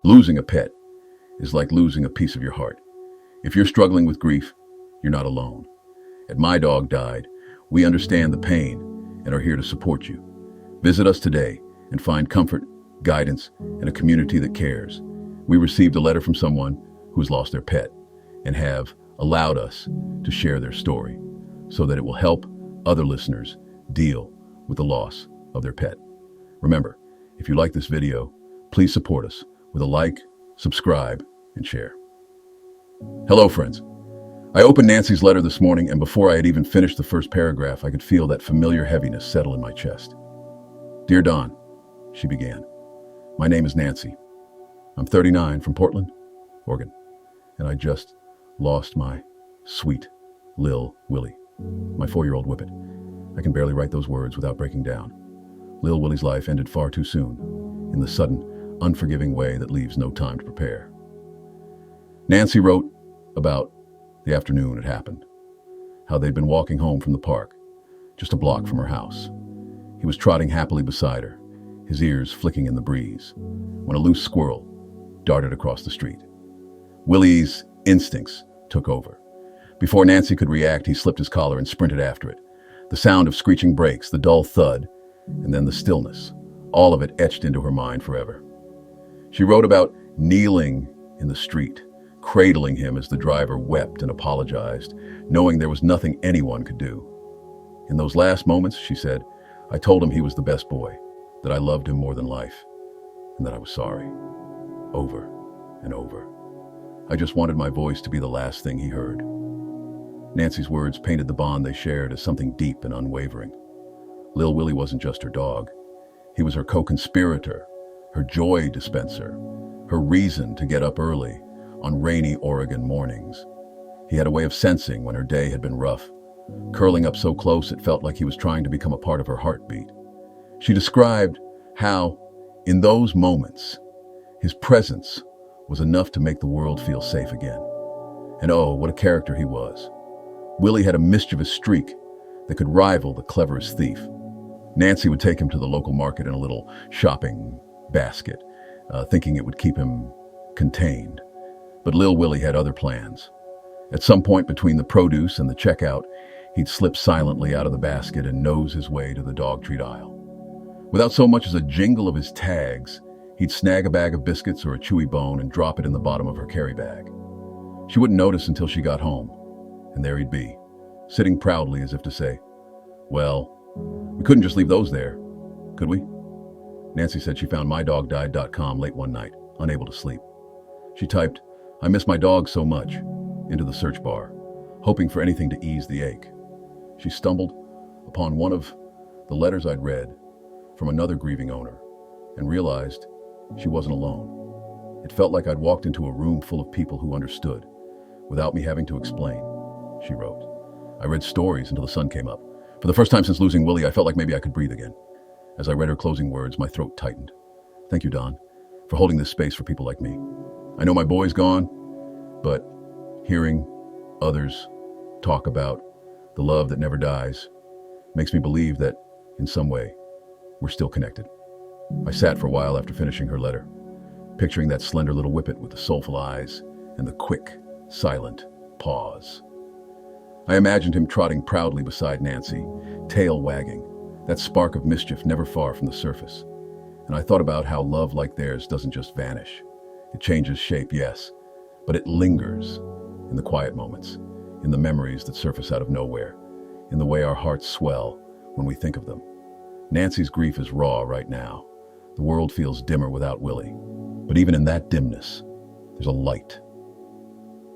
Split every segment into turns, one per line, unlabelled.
Losing a pet is like losing a piece of your heart. If you're struggling with grief, you're not alone. At My Dog Died, we understand the pain and are here to support you. Visit us today and find comfort, guidance, and a community that cares. We received a letter from someone who's lost their pet and have allowed us to share their story so that it will help other listeners deal with the loss of their pet. Remember, if you like this video, please support us with a like, subscribe, and share. Hello, friends. I opened Nancy's letter this morning, and before I had even finished the first paragraph, I could feel that familiar heaviness settle in my chest. Dear Don, she began, my name is Nancy. I'm 39 from Portland, Oregon, and I just lost my sweet Lil Willie, my 4-year-old Whippet. I can barely write those words without breaking down. Lil Willie's life ended far too soon, in the sudden, unforgiving way that leaves no time to prepare. Nancy wrote about the afternoon it happened, how they'd been walking home from the park, just a block from her house. He was trotting happily beside her, his ears flicking in the breeze, when a loose squirrel darted across the street. Willie's instincts took over. Before Nancy could react, he slipped his collar and sprinted after it. The sound of screeching brakes, the dull thud, and then the stillness, all of it etched into her mind forever. She wrote about kneeling in the street, cradling him as the driver wept and apologized, knowing there was nothing anyone could do. In those last moments, she said, I told him he was the best boy, that I loved him more than life, and that I was sorry. Over and over. I just wanted my voice to be the last thing he heard. Nancy's words painted the bond they shared as something deep and unwavering. Lil Willie wasn't just her dog. He was her co-conspirator, her joy dispenser, her reason to get up early on rainy Oregon mornings. He had a way of sensing when her day had been rough, curling up so close it felt like he was trying to become a part of her heartbeat. She described how, in those moments, his presence was enough to make the world feel safe again. And oh, what a character he was. Willie had a mischievous streak that could rival the cleverest thief. Nancy would take him to the local market in a little shopping basket, thinking it would keep him contained. But Lil Willie had other plans. At some point between the produce and the checkout, he'd slip silently out of the basket and nose his way to the dog treat aisle. Without so much as a jingle of his tags, he'd snag a bag of biscuits or a chewy bone and drop it in the bottom of her carry bag. She wouldn't notice until she got home, and there he'd be, sitting proudly as if to say, well, we couldn't just leave those there, could we? Nancy said she found MyDogDied.com late one night, unable to sleep. She typed, I miss my dog so much, into the search bar, hoping for anything to ease the ache. She stumbled upon one of the letters I'd read from another grieving owner and realized she wasn't alone. It felt like I'd walked into a room full of people who understood, without me having to explain, she wrote. I read stories until the sun came up. For the first time since losing Willie, I felt like maybe I could breathe again. As I read her closing words, my throat tightened. Thank you, Don, for holding this space for people like me. I know my boy's gone, but hearing others talk about the love that never dies makes me believe that, in some way, we're still connected. I sat for a while after finishing her letter, picturing that slender little Whippet with the soulful eyes and the quick, silent pause. I imagined him trotting proudly beside Nancy, tail wagging, that spark of mischief never far from the surface. And I thought about how love like theirs doesn't just vanish. It changes shape, yes, but it lingers in the quiet moments, in the memories that surface out of nowhere, in the way our hearts swell when we think of them. Nancy's grief is raw right now. The world feels dimmer without Willie. But even in that dimness, there's a light.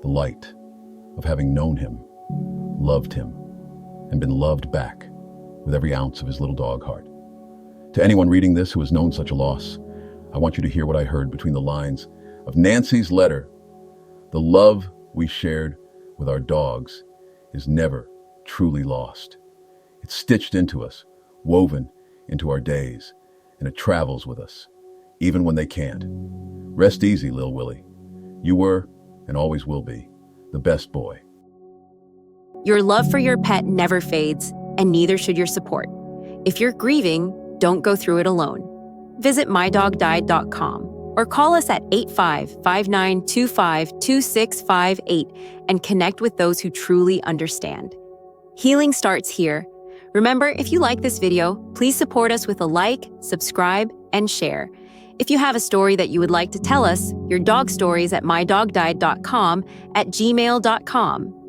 The light of having known him, loved him, and been loved back with every ounce of his little dog heart. To anyone reading this who has known such a loss, I want you to hear what I heard between the lines of Nancy's letter. The love we shared with our dogs is never truly lost. It's stitched into us, woven into our days, and it travels with us, even when they can't. Rest easy, Lil Willie. You were, and always will be, the best boy.
Your love for your pet never fades, and neither should your support. If you're grieving, don't go through it alone. Visit MyDogDied.com or call us at 8559252658 and connect with those who truly understand. Healing starts here. Remember, if you like this video, please support us with a like, subscribe, and share. If you have a story that you would like to tell us, your dog stories at mydogdied.com at gmail.com.